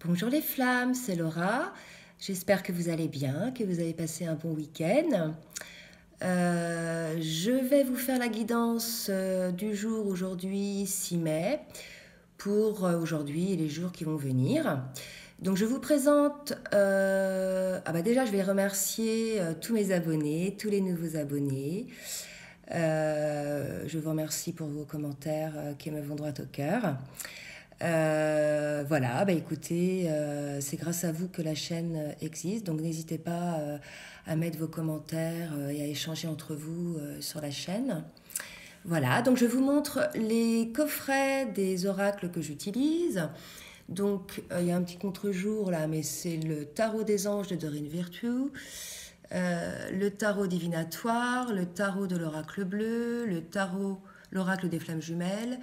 Bonjour les flammes, c'est Laura. J'espère que vous allez bien, que vous avez passé un bon week-end. Je vais vous faire la guidance du jour aujourd'hui, 6 mai, pour aujourd'hui et les jours qui vont venir. Donc je vous présente, déjà je vais remercier tous mes abonnés, tous les nouveaux abonnés. Je vous remercie pour vos commentaires qui me vont droit au cœur. Voilà, écoutez, c'est grâce à vous que la chaîne existe, donc n'hésitez pas à mettre vos commentaires et à échanger entre vous sur la chaîne. Voilà, donc je vous montre les coffrets des oracles que j'utilise. Donc il y a un petit contre-jour là, mais c'est le tarot des anges de Dorine Virtue, le tarot divinatoire, le tarot de l'oracle bleu, l'oracle des flammes jumelles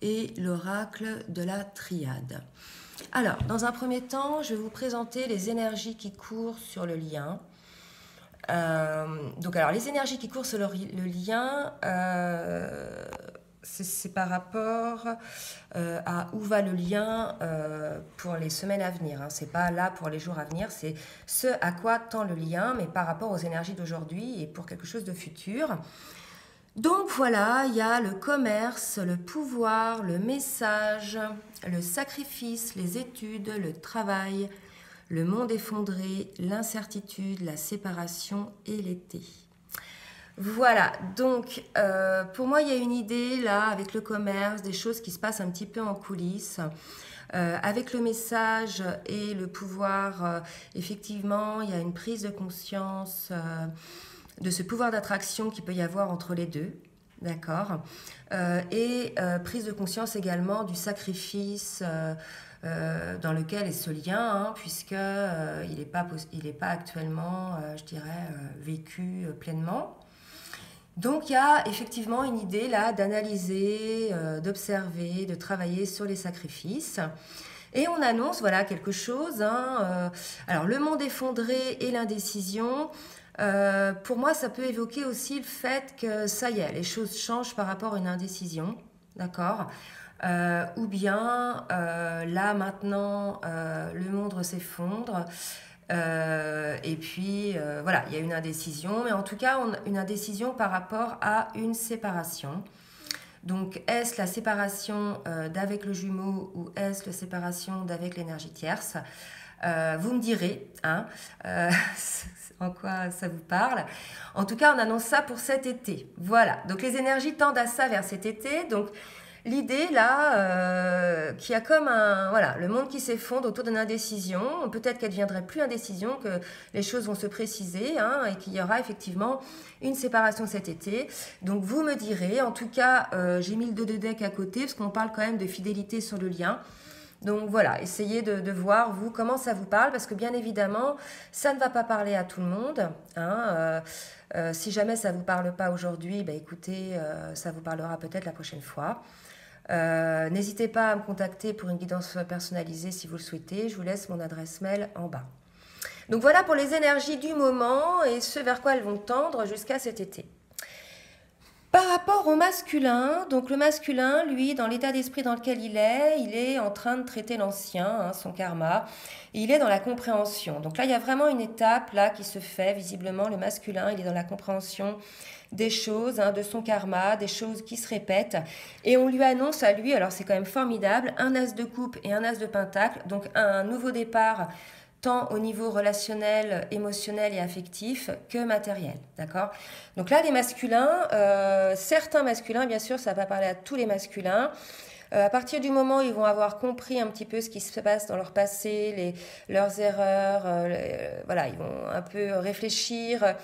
et l'oracle de la triade. Alors, dans un premier temps, je vais vous présenter les énergies qui courent sur le lien. Alors, les énergies qui courent sur le lien, c'est par rapport à où va le lien pour les semaines à venir. Hein. C'est pas là pour les jours à venir, c'est ce à quoi tend le lien, mais par rapport aux énergies d'aujourd'hui et pour quelque chose de futur. Donc voilà, il y a le commerce, le pouvoir, le message, le sacrifice, les études, le travail, le monde effondré, l'incertitude, la séparation et l'été. Voilà, donc pour moi il y a une idée là avec le commerce, des choses qui se passent un petit peu en coulisses. Avec le message et le pouvoir, effectivement, il y a une prise de conscience de ce pouvoir d'attraction qu'il peut y avoir entre les deux, d'accord, et prise de conscience également du sacrifice dans lequel est ce lien, hein, puisque il n'est pas actuellement, je dirais, vécu pleinement. Donc il y a effectivement une idée là d'analyser, d'observer, de travailler sur les sacrifices. Et on annonce voilà quelque chose. Hein, alors le monde effondré et l'indécision. Pour moi, ça peut évoquer aussi le fait que ça y est, les choses changent par rapport à une indécision, d'accord, ou bien là maintenant, le monde s'effondre. Et puis voilà, il y a une indécision, mais en tout cas, une indécision par rapport à une séparation. Donc, est-ce la séparation d'avec le jumeau ou est-ce la séparation d'avec l'énergie tierce? Vous me direz hein, en quoi ça vous parle. En tout cas, on annonce ça pour cet été. Voilà, donc les énergies tendent à ça vers cet été. Donc, l'idée là, qu'il y a comme le monde qui s'effondre autour d'une indécision, peut-être qu'elle ne deviendrait plus indécision, que les choses vont se préciser hein, et qu'il y aura effectivement une séparation cet été. Donc vous me direz, en tout cas, j'ai mis le 2 de deck à côté parce qu'on parle quand même de fidélité sur le lien. Donc voilà, essayez de voir, vous, comment ça vous parle, parce que bien évidemment, ça ne va pas parler à tout le monde. Hein, si jamais ça ne vous parle pas aujourd'hui, écoutez, ça vous parlera peut-être la prochaine fois. N'hésitez pas à me contacter pour une guidance personnalisée si vous le souhaitez. Je vous laisse mon adresse mail en bas. Donc voilà pour les énergies du moment et ce vers quoi elles vont tendre jusqu'à cet été. Par rapport au masculin, donc le masculin, lui, dans l'état d'esprit dans lequel il est en train de traiter l'ancien, hein, son karma, et il est dans la compréhension. Donc là, il y a vraiment une étape là qui se fait, visiblement, le masculin, il est dans la compréhension des choses, hein, de son karma, des choses qui se répètent, et on lui annonce à lui, alors c'est quand même formidable, un as de coupe et un as de pentacle, donc un nouveau départ, tant au niveau relationnel, émotionnel et affectif que matériel, d'accord? Donc là, les masculins, certains masculins, bien sûr, ça ne va pas parler à tous les masculins, à partir du moment où ils vont avoir compris un petit peu ce qui se passe dans leur passé, leurs erreurs, voilà, ils vont un peu réfléchir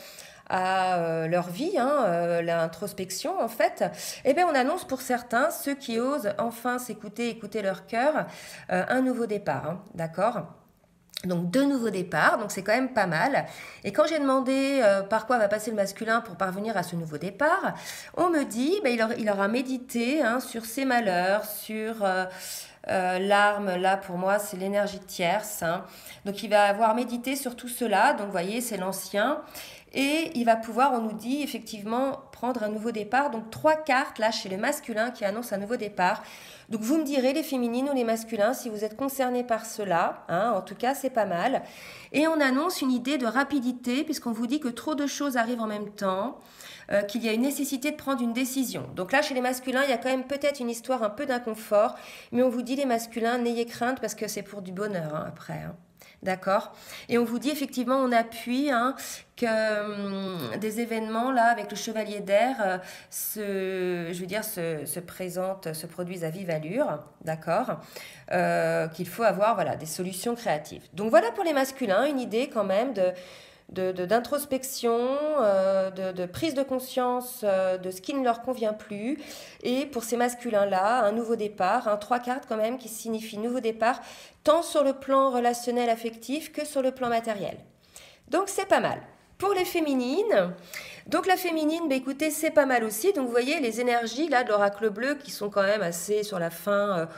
à leur vie, hein, l'introspection en fait, eh bien on annonce pour certains, ceux qui osent enfin s'écouter, écouter leur cœur, un nouveau départ, hein, d'accord? Donc 2 nouveaux départs, donc c'est quand même pas mal. Et quand j'ai demandé par quoi va passer le masculin pour parvenir à ce nouveau départ, on me dit il aura médité hein, sur ses malheurs, sur l'arme, là pour moi c'est l'énergie tierce. Hein. Donc il va avoir médité sur tout cela, donc vous voyez c'est l'ancien. Et il va pouvoir, on nous dit effectivement, prendre un nouveau départ. Donc 3 cartes là chez le masculin qui annoncent un nouveau départ. Donc vous me direz les féminines ou les masculins si vous êtes concernés par cela. Hein, en tout cas, c'est pas mal. Et on annonce une idée de rapidité puisqu'on vous dit que trop de choses arrivent en même temps. Qu'il y a une nécessité de prendre une décision. Donc là, chez les masculins, il y a quand même peut-être une histoire un peu d'inconfort, mais on vous dit les masculins, n'ayez crainte parce que c'est pour du bonheur hein, après. Hein. D'accord. Et on vous dit effectivement, on appuie hein, que des événements là avec le chevalier d'air se produisent à vive allure, d'accord. Qu'il faut avoir voilà des solutions créatives. Donc voilà pour les masculins, une idée quand même d'introspection, de prise de conscience de ce qui ne leur convient plus. Et pour ces masculins-là, un nouveau départ, hein, 3 cartes quand même qui signifient nouveau départ, tant sur le plan relationnel affectif que sur le plan matériel. Donc c'est pas mal. Pour les féminines, donc la féminine, bah, écoutez, c'est pas mal aussi. Donc vous voyez les énergies là de l'oracle bleu qui sont quand même assez sur la fin...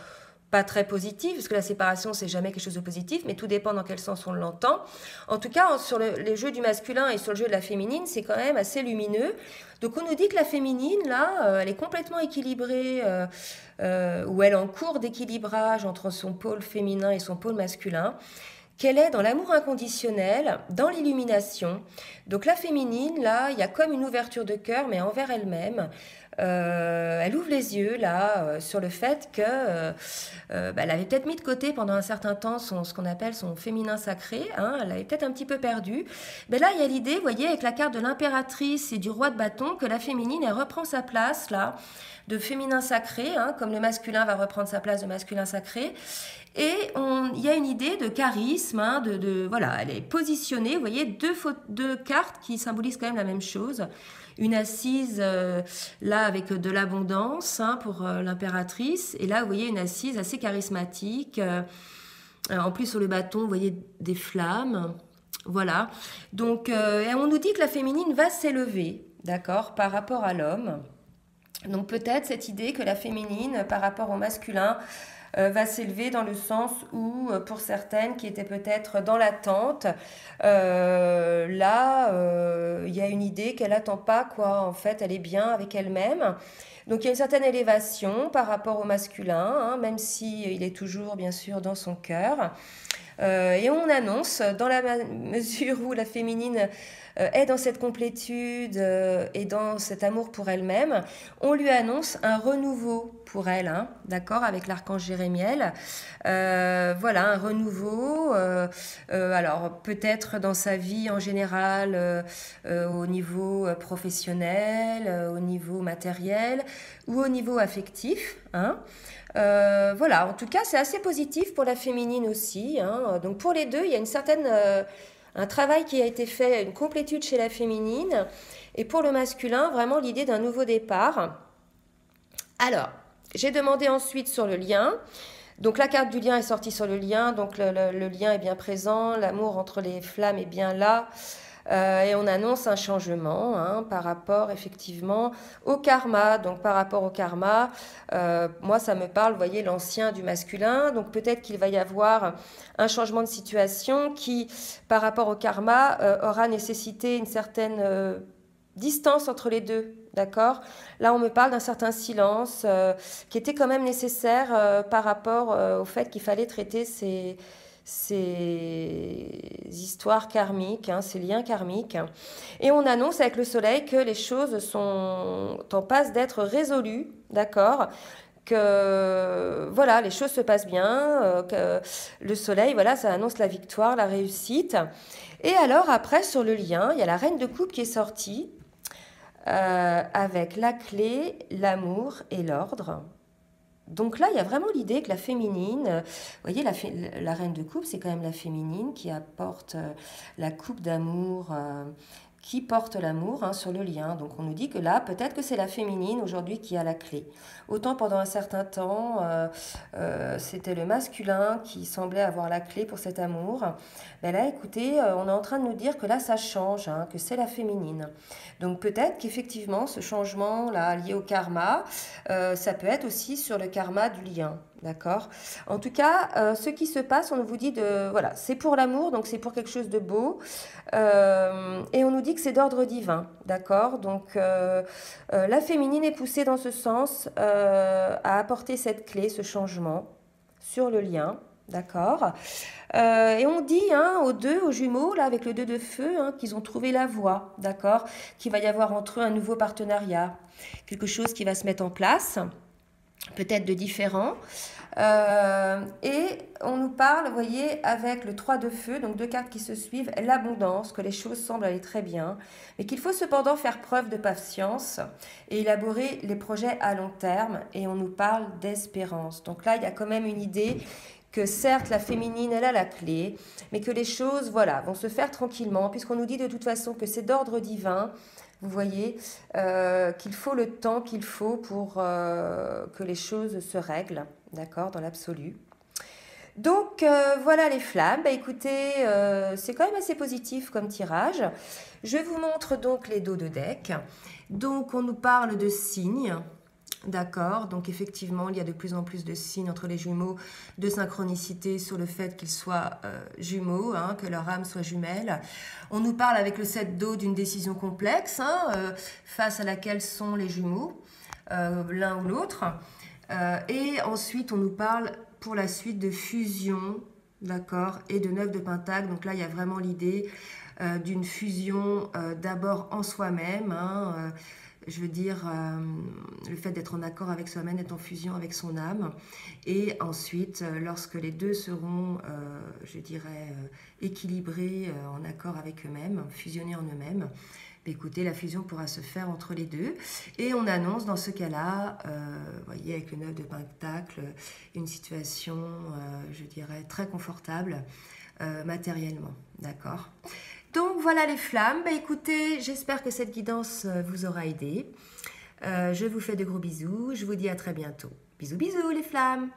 pas très positif, parce que la séparation, c'est jamais quelque chose de positif, mais tout dépend dans quel sens on l'entend. En tout cas, sur les jeux du masculin et sur le jeu de la féminine, c'est quand même assez lumineux. Donc on nous dit que la féminine, là, elle est complètement équilibrée, ou elle est en cours d'équilibrage entre son pôle féminin et son pôle masculin, qu'elle est dans l'amour inconditionnel, dans l'illumination. Donc la féminine, là, il y a comme une ouverture de cœur, mais envers elle-même. Elle ouvre les yeux là sur le fait que elle avait peut-être mis de côté pendant un certain temps ce qu'on appelle son féminin sacré, hein, elle avait peut-être un petit peu perdu. Mais là il y a l'idée, vous voyez, avec la carte de l'impératrice et du roi de bâton, que la féminine elle reprend sa place là de féminin sacré, hein, comme le masculin va reprendre sa place de masculin sacré. Et il y a une idée de charisme, hein, voilà, elle est positionnée, vous voyez, deux cartes qui symbolisent quand même la même chose. Une assise là avec de l'abondance hein, pour l'impératrice, et là vous voyez une assise assez charismatique. En plus sur le bâton, vous voyez des flammes. Voilà. Donc on nous dit que la féminine va s'élever, d'accord, par rapport à l'homme. Donc peut-être cette idée que la féminine par rapport au masculin va s'élever dans le sens où, pour certaines qui étaient peut-être dans l'attente, il y a une idée qu'elle n'attend pas, quoi. En fait, elle est bien avec elle-même. Donc il y a une certaine élévation par rapport au masculin, hein, même s'il est toujours, bien sûr, dans son cœur. Et on annonce, dans la mesure où la féminine est dans cette complétude et dans cet amour pour elle-même, on lui annonce un renouveau pour elle, hein, d'accord, avec l'archange Jérémiel. Voilà, un renouveau, alors peut-être dans sa vie en général, au niveau professionnel, au niveau matériel ou au niveau affectif, hein. Voilà, en tout cas, c'est assez positif pour la féminine aussi, hein. Donc pour les deux, il y a une certaine, un travail qui a été fait, une complétude chez la féminine. Et pour le masculin, vraiment l'idée d'un nouveau départ. Alors, j'ai demandé ensuite sur le lien. Donc la carte du lien est sortie sur le lien. Donc le lien est bien présent. L'amour entre les flammes est bien là. Et on annonce un changement hein, par rapport effectivement au karma. Donc par rapport au karma, moi ça me parle, vous voyez, l'ancien du masculin. Donc peut-être qu'il va y avoir un changement de situation qui, par rapport au karma, aura nécessité une certaine distance entre les deux. D'accord ? Là, on me parle d'un certain silence qui était quand même nécessaire par rapport au fait qu'il fallait traiter ces histoires karmiques, hein, ces liens karmiques. Et on annonce avec le soleil que les choses sont en passe d'être résolues, d'accord ? Que voilà, les choses se passent bien, que le soleil, voilà, ça annonce la victoire, la réussite. Et alors après, sur le lien, il y a la reine de coupe qui est sortie avec la clé, l'amour et l'ordre. Donc là, il y a vraiment l'idée que la féminine, vous voyez, la reine de coupe, c'est quand même la féminine qui apporte la coupe d'amour, qui porte l'amour hein, sur le lien. Donc on nous dit que là, peut-être que c'est la féminine aujourd'hui qui a la clé. Autant pendant un certain temps, c'était le masculin qui semblait avoir la clé pour cet amour. Mais là, écoutez, on est en train de nous dire que là, ça change, hein, que c'est la féminine. Donc peut-être qu'effectivement, ce changement-là lié au karma, ça peut être aussi sur le karma du lien. D'accord? En tout cas, ce qui se passe, on vous dit de... Voilà, c'est pour l'amour, donc c'est pour quelque chose de beau. Et on nous dit que c'est d'ordre divin. D'accord? Donc, la féminine est poussée dans ce sens à apporter cette clé, ce changement sur le lien. D'accord? Et on dit hein, aux deux, aux jumeaux, là, avec le 2 de feu, hein, qu'ils ont trouvé la voie. D'accord? Qu'il va y avoir entre eux un nouveau partenariat. Quelque chose qui va se mettre en place, peut-être de différent. Et on nous parle, vous voyez, avec le 3 de feu, donc deux cartes qui se suivent, l'abondance, que les choses semblent aller très bien, mais qu'il faut cependant faire preuve de patience et élaborer les projets à long terme. Et on nous parle d'espérance. Donc là, il y a quand même une idée que certes, la féminine, elle a la clé, mais que les choses, voilà, vont se faire tranquillement, puisqu'on nous dit de toute façon que c'est d'ordre divin. Vous voyez qu'il faut le temps qu'il faut pour que les choses se règlent, d'accord, dans l'absolu. Donc voilà les flammes. Bah, écoutez, c'est quand même assez positif comme tirage. Je vous montre donc les dos de deck. Donc on nous parle de signes. D'accord, donc effectivement, il y a de plus en plus de signes entre les jumeaux, de synchronicité sur le fait qu'ils soient jumeaux, hein, que leur âme soit jumelle. On nous parle avec le 7 d'eau d'une décision complexe, hein, face à laquelle sont les jumeaux, l'un ou l'autre. Et ensuite, on nous parle pour la suite de fusion, d'accord, et de 9 de pentacle. Donc là, il y a vraiment l'idée d'une fusion d'abord en soi-même, hein, je veux dire, le fait d'être en accord avec soi-même, d'être en fusion avec son âme. Et ensuite, lorsque les deux seront, je dirais, équilibrés, en accord avec eux-mêmes, fusionnés en eux-mêmes, écoutez, la fusion pourra se faire entre les deux. Et on annonce dans ce cas-là, vous voyez, avec le 9 de pentacle, une situation, je dirais, très confortable matériellement. D'accord ? Donc voilà les flammes. Bah, écoutez, j'espère que cette guidance vous aura aidé. Je vous fais de gros bisous. Je vous dis à très bientôt. Bisous bisous les flammes.